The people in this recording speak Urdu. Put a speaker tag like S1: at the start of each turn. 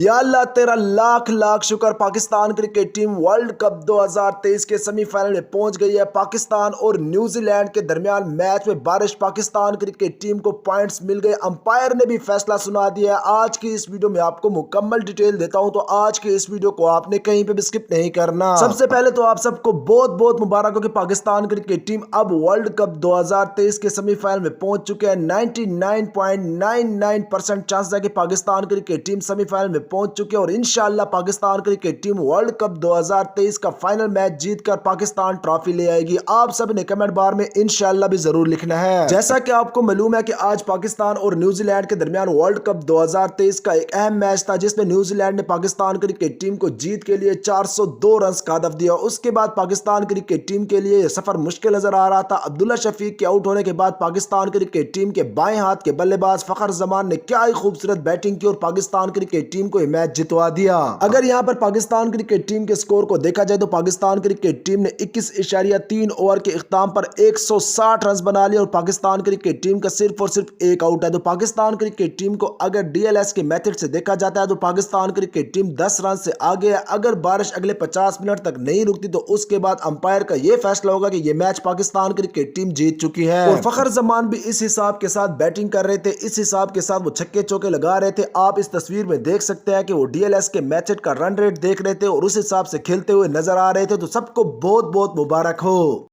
S1: یا اللہ تیرا لاکھ لاکھ شکر، Pakistan cricket team world cup 2023 کے سیمی فائنل میں پہنچ گئی ہے۔ پاکستان اور نیوزی لینڈ کے درمیان میچ میں بارش پاکستان کرکٹ ٹیم کو پوائنٹس مل گئے، امپائر نے بھی فیصلہ سنا دیا ہے۔ آج کی اس ویڈیو میں آپ کو مکمل ڈیٹیل دیتا ہوں، تو آج کی اس ویڈیو کو آپ نے کہیں پہ بھی سکپ نہیں کرنا۔ سب سے پہلے تو آپ سب کو بہت بہت مبارک ہو کہ پاکستان کرکٹ ٹیم اب ورلڈ کپ 2023 کے سیمی فائنل میں پہنچ چکے ہیں۔ 99.99% چانس ہے کہ Pakistan cricket team semi final میں پہنچ چکے اور انشاءاللہ Pakistan cricket team world cup 2023 کا فائنل میچ جیت کر پاکستان ٹرافی لے آئے گی۔ آپ سب نے کمنٹ بار میں انشاءاللہ بھی ضرور لکھنا ہے۔ جیسا کہ آپ کو معلوم ہے کہ آج پاکستان اور نیوزی لینڈ کے درمیان ورلڈ کپ 2023 کا ایک اہم میچ تھا، جس میں نیوزی لینڈ نے پاکستان کرکٹ ٹیم کو جیت کے لیے 402 رنز کا ہدف دیا۔ اس کے بعد پاکستان کرکٹ ٹیم کے لیے یہ سفر مشکل نظر آ رہا تھا۔ عبداللہ شفیق کے آؤٹ ہونے کے بعد پاکستان کرکٹ ٹیم کے بائیں ہاتھ کے بلے باز فخر زمان نے کیا ہی خوبصورت بیٹنگ کی اور پاکستان کرکٹ ٹیم کو یہ میچ جتوا دیا۔ اگر یہاں پر پاکستان کرکٹ ٹیم کے سکور کو دیکھا جائے تو پاکستان کرکٹ ٹیم نے 21.3 اوور کے اختتام پر 160 رنز بنا لیے اور پاکستان کرکٹ ٹیم کا صرف اور صرف ایک آؤٹ ہے۔ تو پاکستان کرکٹ ٹیم کو اگر ڈی ایل ایس کے میتھڈ سے دیکھا جاتا ہے تو پاکستان کرکٹ ٹیم 10 رن سے آگے ہے۔ اگر بارش اگلے 50 منٹ تک نہیں رکتی تو اس کے بعد امپائر کا یہ فیصلہ ہوگا کہ یہ میچ پاکستان کرکٹ ٹیم جیت چکی ہے۔ اور فخر زمان بھی اس حساب کے ساتھ بیٹنگ کر رہے تھے، اس حساب کے ساتھ وہ چھکے چوکے لگا رہے تھے۔ آپ اس تصویر میں دیکھ سکتے ہیں کہ وہ ڈی ایل ایس کے میتھڈ کا رن ریٹ دیکھ رہے تھے اور اس حساب سے کھیلتے ہوئے نظر آ رہے تھے۔ تو سب کو بہت بہت مبارک ہو۔